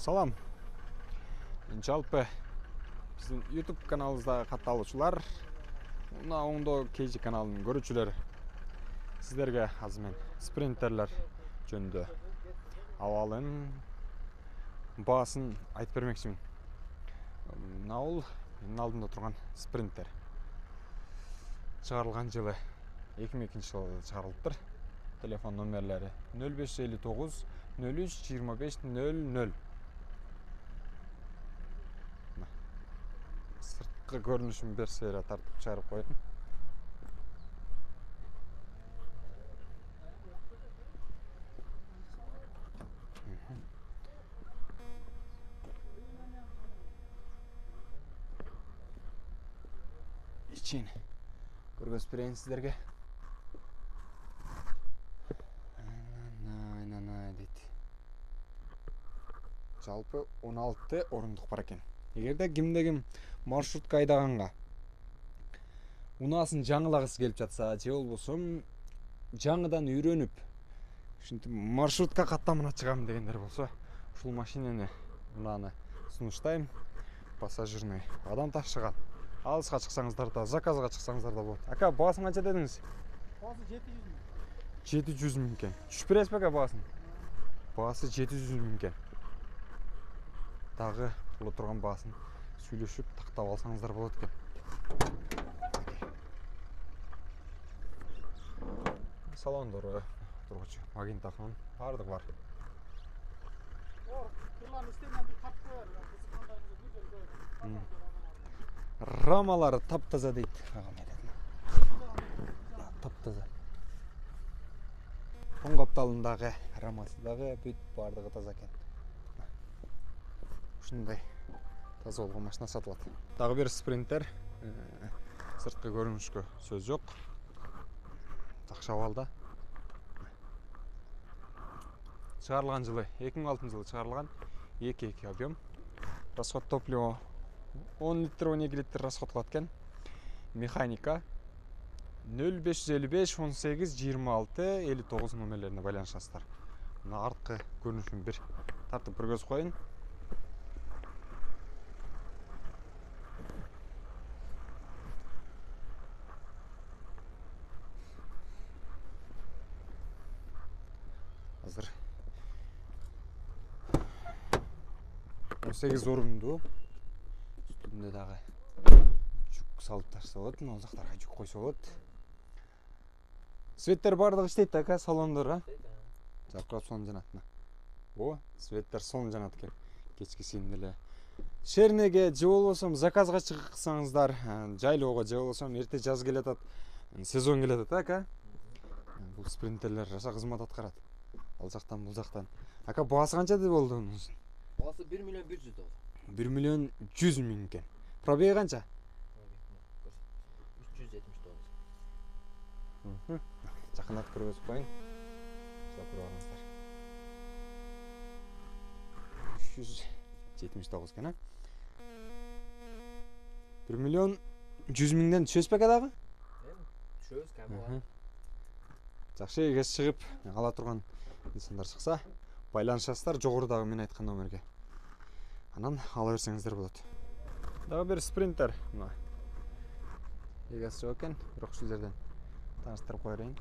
Салам. Жалпы биздин YouTube каналыбызда катталуучулар, мына оңдо KG каналынын көрүүчүлөрү. Сиздерге азыр мен спринтерлер жөнүндө абалын, баасын айтып бермекчимин. Мына менин алдымда турган спринтер. Чыгарылган жылы 2002-жылы чыгарылыптыр. Телефон номерлери 0559 03 25 00. Сырткы көрүнүшүн бир серия тартып чыгарып койдум. İçin көргөзүп берейин сиздерге. Дейт. Жалпы 16 орундук бар экен. Эгерде кимде-ким маршрутка айдаганга унаасын жаңылагысы келип жатса, же болбосо жаңыдан үйрөнүп, ушинтип маршрутка каттамына чыгам дегендер болсо, ушул машинени мынаны сунуштайм. Пассажирный адам ташыган. Алыска чыксаңыздар да, заказга чыксаңыздар да болот. Ака, баасын канча дедиңиз? Баасы 700 миң. 700 миң экен. Түшүп бересизби ака баасын? Баасы 700 миң экен. Дагы бул турган баасын сүйлөшүп тактап алсаңыздар болот экен. Салондору тургучу магнитофон бардыгы бар. Рамалары таптаза дейт. Таптаза. Оң капталындагы рамасы дагы бүт бардыгы таза экен. Ушундай таза болгон машина сатылат. Дагы бир спринтер. Сырткы көрүнүшкө сөз жок. Такшы абалда. Чыгарылган жылы 2006-жылы чыгарылган 2.2 объем. Расход топлива 10 литр, 12 литр расход кылат экен. Механика 0555 18 26 59 номерлерине байланышасыздар. Мына арткы көрүнүшүн бир тартып көргөзүп коюн. Азыр 18 орунду. Үстүндө дагы жүк салып ташса болот, мына жактарга жүк койсо болот. Светтер бардыгы иштейт ака, салондор, а? Жаркырап сонун жанат мына. О, светтер сонун жанат экен. Кечкисин деле шернеге же болбосо заказга чыксаңыздар, жайлоого же болбосо эрте жаз келатат, сезон келатат, ака. Бул спринтерлер жаса кызмат аткарат. Ал жактан бул жактан. Ака, баасы канча деп болду мунун? Баасы 1 миллион 100 доллар. 1 миллион 100 миң экен. Пробеги канча? 379. Жакындатып көргөзүп коюн. Көрүп алыңыздар. 379 экен, а? 1 миллион 100 миңден түшөсүз беке дагы? Түшөбүз, кабыл. Жакшы, эгес чыгып, ала турган инсандар чыкса, байланышасыздар жогорудагы мен айткан номерге. Анан ала берсеңиздер болот. Дагы бир спринтер мына. Эгес жок экен, бирок ушул жерден таныштырып кое берейин.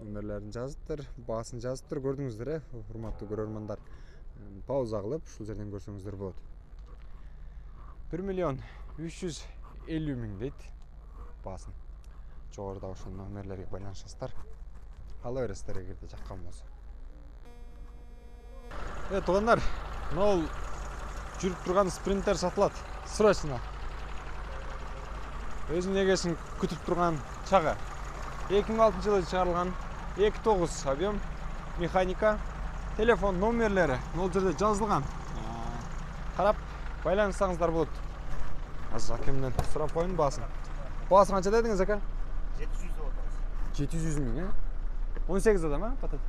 Номерлерин жазыптыр, баасын жазыптыр, көрдүңүздөр, урматтуу көрөрмандар. Пауза кылып, ушул жерден көрсөңүздөр болот. 1 миллион 350 миң дейт баасын. Жогоруда ошол номерлерге байланышасыздар. Ала бересиздер эгерде жаккан болсо. Туугандар, мына жүрүп турган спринтер сатылат. Срочно. Өзүнүн эгесин күтүп турган чагы. 2006-жылы чыгарылган 2.9 объем, механика, телефон номерлери бул жерде жазылган. Карап байланышсаңыздар болот. Азыр акемден сурап коюн баасын. Баасы канча дедиңиз ака? 700 доллар. 700 миң, 18 адам, а? 19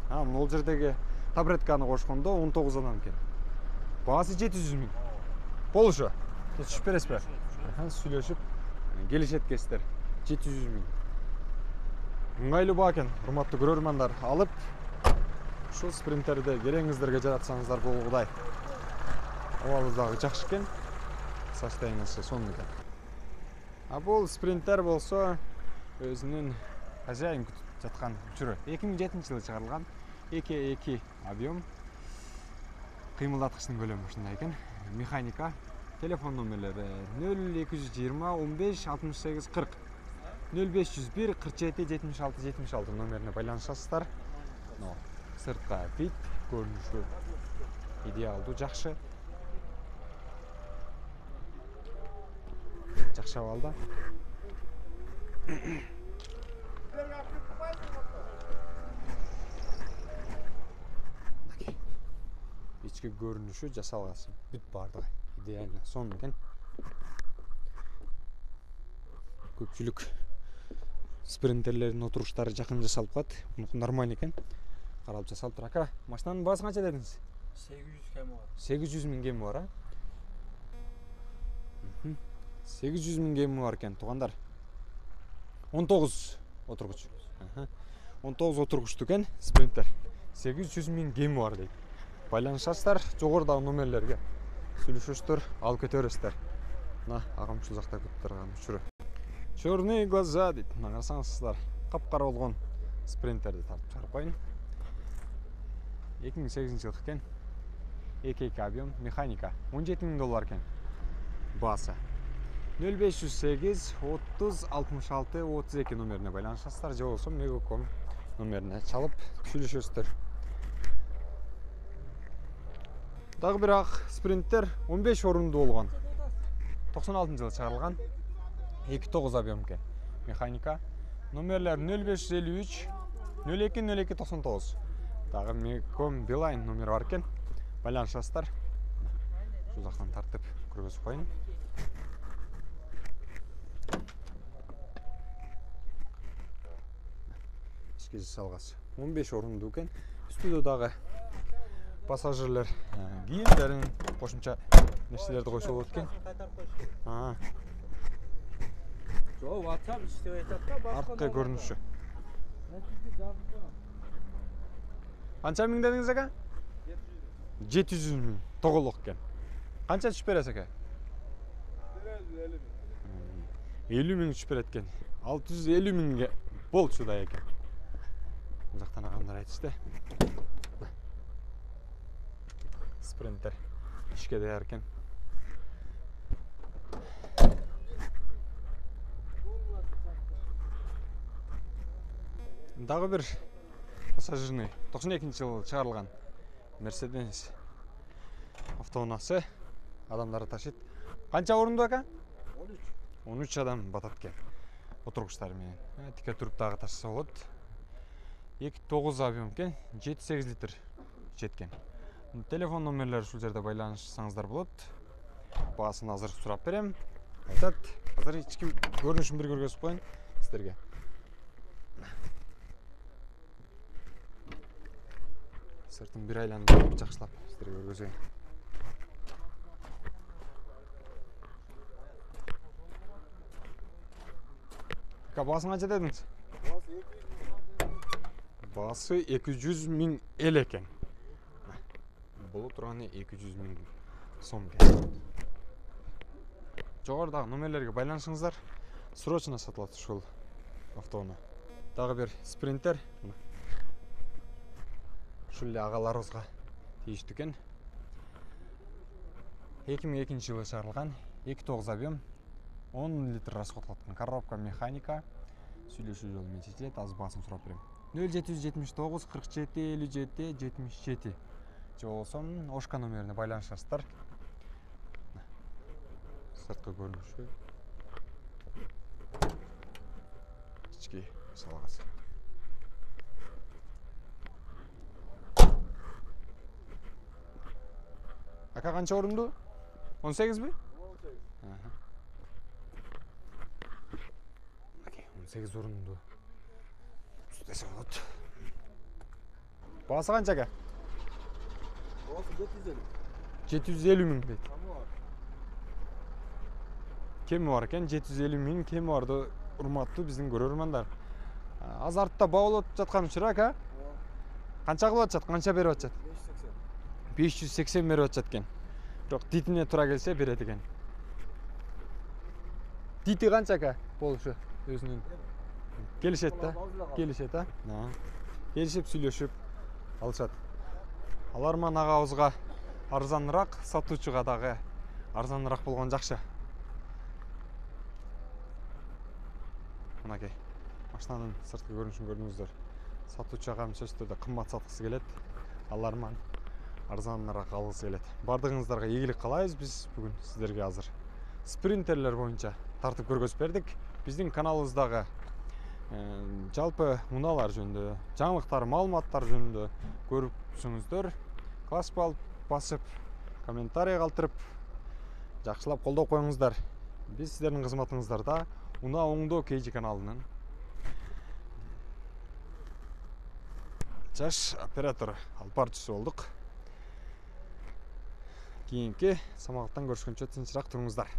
адам. Бул жердеги таблетканы кошкондо 19 адам экен. Баасы 700 миң. Болушу. Түшүп бересизби? Сүйлөшүп келишет кесиздер. 700 миң. Ыңгайлуу баа экен, урматтуу көрөрмандар. Алып ушул спринтерди кереңиздерге жаратсаңыздар болгудай. Абалы дагы жакшы экен. Состояниясы сонун экен. А бул спринтер болсо өзүнүн хозяин күтүп жаткан учуру. 2007-жылы чыгарылган 2.2 объем. Кыймылдаткычтын көлөмү ушундай экен. Механика. Телефон номерлери 0220 15 68 40 0501 47 76 76 номерине байланышасыздар. Сыртка вид, көрүнүшү идеалдуу, жакшы. Жакшы абалда. Ички көрүнүшү, жасалгасы бүт бардыгы идеально сонун экен. Көпчүлүк спринтерлердин отуруштары жакын жасалып калат. Мунуку нормально экен. Каралып жасалып тур. Ака, машинанын баасы канча дедиңиз? 800 км бар. 800 миң кеми бар, а? 800 миң кеми бар экен, туугандар. 19 отургуч. 19 отургучтуу экен спринтер. 800 миң кеми бар дейт. Байланышасыздар, жогорудагы номерлерге сүйлөшөсүздөр, алып кете бересиздер. Мына агам ушул жакта күтүп турган учуру. Чёрные глаза дейт. Мына карасаңыздар, капкара болгон спринтерди тартып чыгарып коюн. 2008-жылкы экен. 2.2 объем, механика. 17 миң доллар экен. Баасы. 0508 30 66 32 номерине байланышасыздар, же болбосо Мегаком номерине чалып сүйлөшөсүздөр. Дагы бир ак спринтер 15 орунду болгон. 96-жылы чыгарылган. 2.9 объем экен. Механика. Номерлер 0553 02 02 99. Дагы Мегаком Билайн номери бар экен. Байланышасыздар. Ушул жактан тартып көргөзүп коюн. Ички жасалгасы 15 орунду экен. Үстүдө дагы пассажирлер кийимдерин, кошумча нерселерди койсо болот экен. Жо, WhatsApp иштебей атат да, Арткы көрүнүшү. Канча миң дедиңиз ака? 700 миң тоголок экен. Канча түшүп бересиз ака? 50 миң түшүп берет экен. 650 миңге болчудай экен. Бул жактан агамдар айтышты. Спринтер ишке даяр экен. Дагы бир пассажирный 92-жылы чыгарылган Mercedes автоунаасы адамдарды ташыйт. Канча орунду ака? 13 адам батат экен. Отургучтар менен. Тике туруп дагы ташса болот. 2.9 объем экен, 7-8 литр жеткен. Телефон номерлери ушул жерде байланышсаңыздар болот. Баасын азыр сурап берем. Айтат, азыр ички көрүнүшүн бир көргөзүп коюн сиздерге. Сыртын бир айланып жакшылап сиздерге көргөзөйүн. Баасын канча дедиңиз? Баасы 200 миң эл экен. Боло турганы 200 миң сом экен. Жогорудагы номерлерге байланышыңыздар. Срочно сатылат ушул автоунаа. Дагы бир спринтер. Ушул эле агаларыбызга тийиштүү экен. 2002-жылы чыгарылган 2.9 объем 10 литр расход кылат. Коробка механика. Сүйлөшүү жолу менен чечилет. Азыр баасын сурап берем. 0779 47 57 77. Же болбосо Ошка номерине байланышасыздар. Сырткы көрүнүшү. Ички салгасы. Ака канча орунду? 18 ми? 18 орунду. Десе болот. Баасы канча ака? Баасы 750. 750 миң дейт. Кеми бар экен, 750 миң кеми барды, урматтуу биздин көрөрмандар. Азартта баалап жаткан учур ака. Канча кылып атышат? Канча берип атышат? 580. 580 берип атышат экен. Бирок дитине туура келсе берет экен. Дити канча ака болушу өзүнүн? Келишет да? Келишет а? Келишип сүйлөшүп алышат. Аларман агабызга арзаныраак, сатуучуга дагы арзаныраак болгон жакшы. Мынакей машинанын сырткы көрүнүшүн көрдүңүздөр. Сатуучу агам сөзсүз түрдө кымбат саткысы келет. Аларман арзаныраак алгысы келет. Бардыгыңыздарга ийгилик каалайбыз. Биз бүгүн сиздерге азыр спринтерлер боюнча тартып көргөзүп бердик. Биздин каналыбыздагы жалпы унаалар жөнүндө, жаңылыктар, маалыматтар жөнүндө көрүпсүңүздөр. Класс басып, комментарий калтырып, жакшылап колдоо коюңуздар. Биз сиздердин кызматыңыздарда Унаа оңдоо KG каналынын жаш оператор алып барчысы болдук. Кийинки самалыктан көрүшкөнчө тынчыраак туруңуздар.